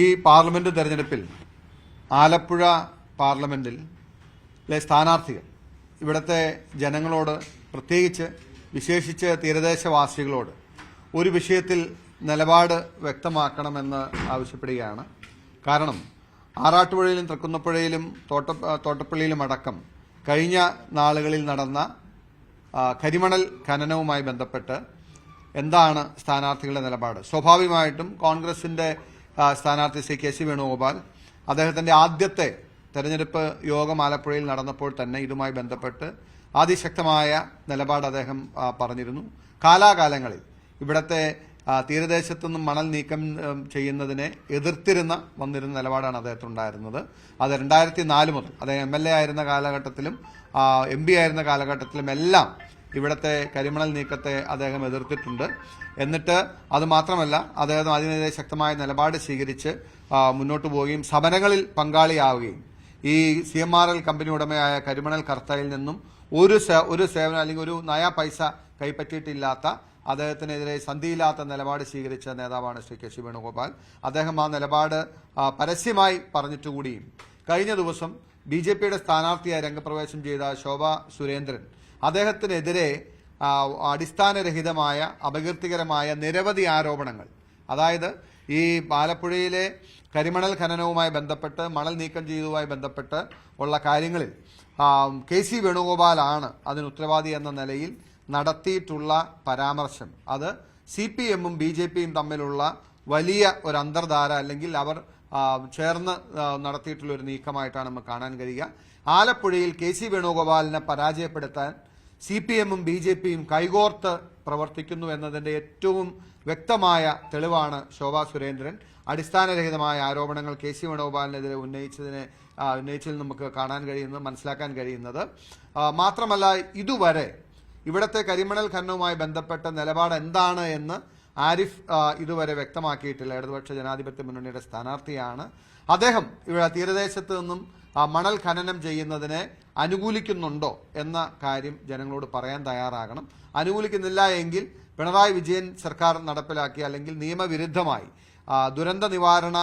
ഈ പാർലമെന്റ് തെരഞ്ഞെടുപ്പിൽ ആലപ്പുഴ പാർലമെന്റിലെ സ്ഥാനാർത്ഥികൾ ഇവിടുത്തെ ജനങ്ങളോട്, പ്രത്യേകിച്ച് വിശേഷിച്ച് തീരദേശവാസികളോട് ഒരു വിഷയത്തിൽ നിലപാട് വ്യക്തമാക്കണമെന്ന് ആവശ്യപ്പെടുകയാണ്. കാരണം ആറാട്ടുപുഴയിലും തൃക്കുന്നപ്പുഴയിലും തോട്ടപ്പള്ളിയിലും അടക്കം കഴിഞ്ഞ നാളുകളിൽ നടന്ന കരിമണൽ ഖനനവുമായി ബന്ധപ്പെട്ട് എന്താണ് സ്ഥാനാർത്ഥികളുടെ നിലപാട്? സ്വാഭാവികമായിട്ടും കോൺഗ്രസിന്റെ സ്ഥാനാർത്ഥി ശ്രീ കെ സി വേണുഗോപാൽ അദ്ദേഹത്തിന്റെ ആദ്യത്തെ തെരഞ്ഞെടുപ്പ് യോഗം ആലപ്പുഴയിൽ നടന്നപ്പോൾ തന്നെ ഇതുമായി ബന്ധപ്പെട്ട് അതിശക്തമായ നിലപാട് അദ്ദേഹം പറഞ്ഞിരുന്നു. കാലാകാലങ്ങളിൽ ഇവിടത്തെ തീരദേശത്തുനിന്നും മണൽ നീക്കം ചെയ്യുന്നതിനെ വന്നിരുന്ന നിലപാടാണ് അദ്ദേഹത്തിനുണ്ടായിരുന്നത്. അത് 2004 മുതൽ അദ്ദേഹം MLA ആയിരുന്ന കാലഘട്ടത്തിലും MP ആയിരുന്ന കാലഘട്ടത്തിലും എല്ലാം ഇവിടുത്തെ കരിമണൽ നീക്കത്തെ അദ്ദേഹം എതിർത്തിട്ടുണ്ട്. എന്നിട്ട് അത് മാത്രമല്ല, അദ്ദേഹം അതിനെതിരെ ശക്തമായ നിലപാട് സ്വീകരിച്ച് മുന്നോട്ട് പോവുകയും സമരങ്ങളിൽ പങ്കാളിയാവുകയും ഈ CMRL കമ്പനി ഉടമയായ കരിമണൽ കർത്തയിൽ നിന്നും ഒരു സേവനം അല്ലെങ്കിൽ ഒരു നയാ പൈസ കൈപ്പറ്റിയിട്ടില്ലാത്ത, അദ്ദേഹത്തിനെതിരെ സന്ധിയില്ലാത്ത നിലപാട് സ്വീകരിച്ച നേതാവാണ് ശ്രീ കെ സി വേണുഗോപാൽ. അദ്ദേഹം ആ നിലപാട് പരസ്യമായി പറഞ്ഞിട്ടുകൂടിയും കഴിഞ്ഞ ദിവസം BJPയുടെ സ്ഥാനാർത്ഥിയായി രംഗപ്രവേശം ചെയ്ത ശോഭ സുരേന്ദ്രൻ അദ്ദേഹത്തിനെതിരെ അടിസ്ഥാനരഹിതമായ അപകീർത്തികരമായ നിരവധി ആരോപണങ്ങൾ, അതായത് ഈ ആലപ്പുഴയിലെ കരിമണൽ ഖനനവുമായി ബന്ധപ്പെട്ട് മണൽ നീക്കം ചെയ്തതുമായി ബന്ധപ്പെട്ട് ഉള്ള കാര്യങ്ങളിൽ കെ സി വേണുഗോപാലാണ് അതിന് ഉത്തരവാദി എന്ന നിലയിൽ നടത്തിയിട്ടുള്ള പരാമർശം, അത് CPM-ഉം BJPയും തമ്മിലുള്ള വലിയ ഒരു അന്തർധാര അല്ലെങ്കിൽ അവർ ചേർന്ന് നടത്തിയിട്ടുള്ള ഒരു നീക്കമായിട്ടാണ് നമുക്ക് കാണാൻ കഴിയുക. ആലപ്പുഴയിൽ കെ സി വേണുഗോപാലിനെ പരാജയപ്പെടുത്താൻ CPM-ഉം BJPയും കൈകോർത്ത് പ്രവർത്തിക്കുന്നു എന്നതിന്റെ ഏറ്റവും വ്യക്തമായ തെളിവാണ് ശോഭാ സുരേന്ദ്രൻ അടിസ്ഥാനരഹിതമായ ആരോപണങ്ങൾ കെ സി വേണുഗോപാലിനെതിരെ ഉന്നയിച്ചതിൽ നമുക്ക് കാണാൻ കഴിയുന്നത്, മനസ്സിലാക്കാൻ കഴിയുന്നത്. മാത്രമല്ല, ഇതുവരെ ഇവിടത്തെ കരിമണൽ ഖനനവുമായി ബന്ധപ്പെട്ട നിലപാട് എന്താണ് എന്ന് ആരിഫ് ഇതുവരെ വ്യക്തമാക്കിയിട്ടില്ല. ഇടതുപക്ഷ ജനാധിപത്യ മുന്നണിയുടെ സ്ഥാനാർത്ഥിയാണ് അദ്ദേഹം. ഇവിടെ തീരദേശത്ത് നിന്നും മണൽ ഖനനം ചെയ്യുന്നതിനെ അനുകൂലിക്കുന്നുണ്ടോ എന്ന കാര്യം ജനങ്ങളോട് പറയാൻ തയ്യാറാകണം. അനുകൂലിക്കുന്നില്ല എങ്കിൽ പിണറായി വിജയൻ സർക്കാർ നടപ്പിലാക്കിയ അല്ലെങ്കിൽ നിയമവിരുദ്ധമായി ദുരന്ത നിവാരണ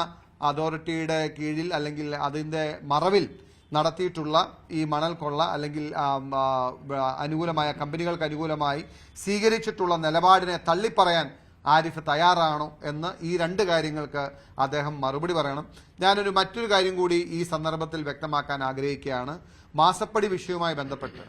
അതോറിറ്റിയുടെ കീഴിൽ അല്ലെങ്കിൽ അതിന്റെ മറവിൽ നടത്തിയിട്ടുള്ള ഈ മണൽ കൊള്ള അല്ലെങ്കിൽ അനുകൂലമായ കമ്പനികൾക്ക് അനുകൂലമായി സ്വീകരിച്ചിട്ടുള്ള നിലപാടിനെ തള്ളിപ്പറയാൻ ആരിഫ് തയ്യാറാണോ എന്ന് ഈ രണ്ട് കാര്യങ്ങൾക്ക് അദ്ദേഹം മറുപടി പറയണം. മറ്റൊരു കാര്യം കൂടി ഈ സന്ദർഭത്തിൽ വ്യക്തമാക്കാൻ ആഗ്രഹിക്കുകയാണ്. മാസപ്പടി വിഷയവുമായി ബന്ധപ്പെട്ട്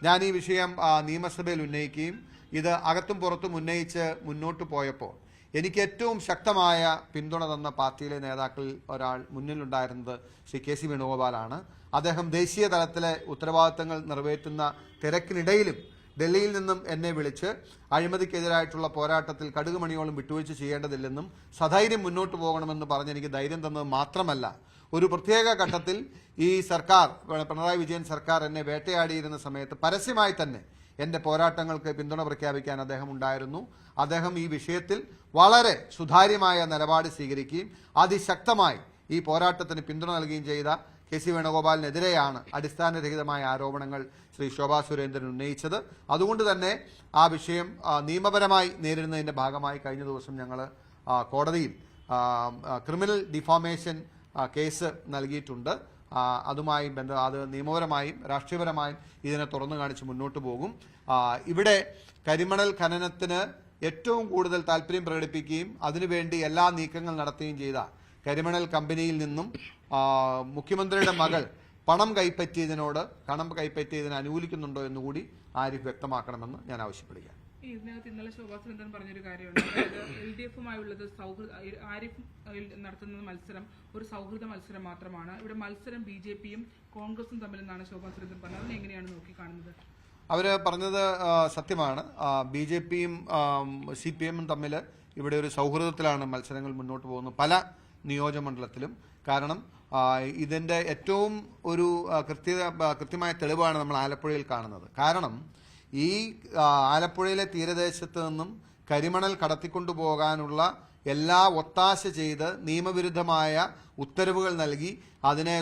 ഞാൻ ഈ വിഷയം നിയമസഭയിൽ ഉന്നയിക്കുകയും ഇത് അകത്തും പുറത്തും ഉന്നയിച്ച് മുന്നോട്ട് പോയപ്പോൾ എനിക്ക് ഏറ്റവും ശക്തമായ പിന്തുണ തന്ന പാർട്ടിയിലെ നേതാക്കളിൽ ഒരാൾ മുന്നിലുണ്ടായിരുന്നത് ശ്രീ കെ സി വേണുഗോപാലാണ്. അദ്ദേഹം ദേശീയ തലത്തിലെ ഉത്തരവാദിത്തങ്ങൾ നിറവേറ്റുന്ന തിരക്കിനിടയിലും ഡൽഹിയിൽ നിന്നും എന്നെ വിളിച്ച് അഴിമതിക്കെതിരായിട്ടുള്ള പോരാട്ടത്തിൽ കടുകുമണിയോളം വിട്ടുവീഴ്ച ചെയ്യേണ്ടതില്ലെന്നും സധൈര്യം മുന്നോട്ട് പോകണമെന്ന് പറഞ്ഞ് എനിക്ക് ധൈര്യം തന്നത് മാത്രമല്ല, ഒരു പ്രത്യേക ഘട്ടത്തിൽ ഈ സർക്കാർ, പിണറായി വിജയൻ സർക്കാർ എന്നെ വേട്ടയാടിയിരുന്ന സമയത്ത് പരസ്യമായി തന്നെ എന്റെ പോരാട്ടങ്ങൾക്ക് പിന്തുണ പ്രഖ്യാപിക്കാൻ അദ്ദേഹം ഉണ്ടായിരുന്നു. അദ്ദേഹം ഈ വിഷയത്തിൽ വളരെ സുതാര്യമായ നിലപാട് സ്വീകരിക്കുകയും അതിശക്തമായി ഈ പോരാട്ടത്തിന് പിന്തുണ നൽകുകയും ചെയ്ത കെ സി വേണുഗോപാലിനെതിരെയാണ് അടിസ്ഥാനരഹിതമായ ആരോപണങ്ങൾ ശ്രീ ശോഭാ സുരേന്ദ്രൻ ഉന്നയിച്ചത്. അതുകൊണ്ട് തന്നെ ആ വിഷയം നിയമപരമായി നേരിടുന്നതിന്റെ ഭാഗമായി കഴിഞ്ഞ ദിവസം ഞങ്ങൾ കോടതിയിൽ ക്രിമിനൽ ഡിഫോമേഷൻ കേസ് നൽകിയിട്ടുണ്ട്. അതുമായി അത് നിയമപരമായും രാഷ്ട്രീയപരമായും ഇതിനെ തുറന്നു കാണിച്ച് മുന്നോട്ട് പോകും. ഇവിടെ കരിമണൽ ഖനനത്തിന് ഏറ്റവും കൂടുതൽ താല്പര്യം പ്രകടിപ്പിക്കുകയും അതിനുവേണ്ടി എല്ലാ നീക്കങ്ങൾ നടത്തുകയും ചെയ്ത കരിമണൽ കമ്പനിയിൽ നിന്നും മുഖ്യമന്ത്രിയുടെ മകൾ പണം കൈപ്പറ്റിയതിന് അനുകൂലിക്കുന്നുണ്ടോ എന്നുകൂടി ആരിഫ് വ്യക്തമാക്കണമെന്ന് ഞാൻ ആവശ്യപ്പെടുകയാണ്. ഇതിനകത്ത് ഇന്നലെ ശോഭാ സുരേന്ദ്രൻ പറഞ്ഞൊരു കാര്യമുണ്ട്. LDF-ഉമായുള്ളത് ആരിഫ് നടത്തുന്ന മത്സരം ഒരു സൗഹൃദ മത്സരം മാത്രമാണ്. ഇവിടെ മത്സരം BJPയും കോൺഗ്രസും തമ്മിലെന്നാണ് ശോഭാ സുരേന്ദ്രൻ പറഞ്ഞത്. അതിനെ എങ്ങനെയാണ് നോക്കിക്കാണുന്നത്? അവര് പറഞ്ഞത് സത്യമാണ്. BJPയും CPM-ഉം തമ്മിൽ ഇവിടെ ഒരു സൗഹൃദത്തിലാണ് മത്സരങ്ങൾ മുന്നോട്ട് പോകുന്നത് പല നിയോജകമണ്ഡലത്തിലും. കാരണം ഇതിന്റെ ഏറ്റവും ഒരു കൃത്യമായ തെളിവാണ് നമ്മൾ ആലപ്പുഴയിൽ കാണുന്നത്. കാരണം ഈ ആലപ്പുഴയിലെ തീരദേശത്ത് നിന്നും കരിമണൽ കടത്തിക്കൊണ്ടുപോകാനുള്ള എല്ലാ ഒത്താശ ചെയ്ത് നിയമവിരുദ്ധമായ ഉത്തരവുകൾ നൽകി അതിനെ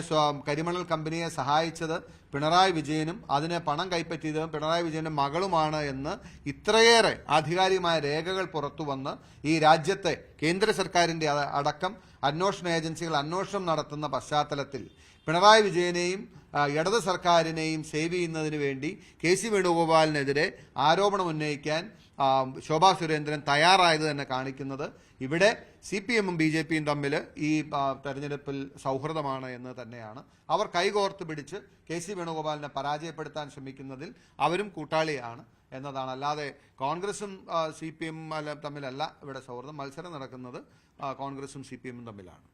കരിമണൽ കമ്പനിയെ സഹായിച്ചത് പിണറായി വിജയനും അതിനെ പണം കൈപ്പറ്റിയത് പിണറായി വിജയന്റെ മകളുമാണ് എന്ന് ഇത്രയേറെ ആധികാരികമായ രേഖകൾ പുറത്തുവന്ന് ഈ രാജ്യത്തെ കേന്ദ്ര സർക്കാരിന്റെ അടക്കം അന്വേഷണ ഏജൻസികൾ അന്വേഷണം നടത്തുന്ന പശ്ചാത്തലത്തിൽ പിണറായി വിജയനെയും ഇടത് സർക്കാരിനെയും സേവ് ചെയ്യുന്നതിന് വേണ്ടി കെ.സി. വേണുഗോപാലിനെതിരെ ആരോപണം ഉന്നയിക്കാൻ ശോഭാ സുരേന്ദ്രൻ തയ്യാറായത് തന്നെ കാണിക്കുന്നത് ഇവിടെ CPM-ഉം BJP-യും തമ്മിൽ ഈ തെരഞ്ഞെടുപ്പിൽ സൗഹൃദമാണ് എന്ന് തന്നെയാണ്. അവർ കൈകോർത്ത് പിടിച്ച് കെ.സി. വേണുഗോപാലിനെ പരാജയപ്പെടുത്താൻ ശ്രമിക്കുന്നതിൽ അവരും കൂട്ടാളിയാണ് എന്നതാണ്. അല്ലാതെ കോൺഗ്രസും CPM തമ്മിലല്ല ഇവിടെ സൗഹൃദം. മത്സരം നടക്കുന്നത് കോൺഗ്രസും CPM-ഉം തമ്മിലാണ്.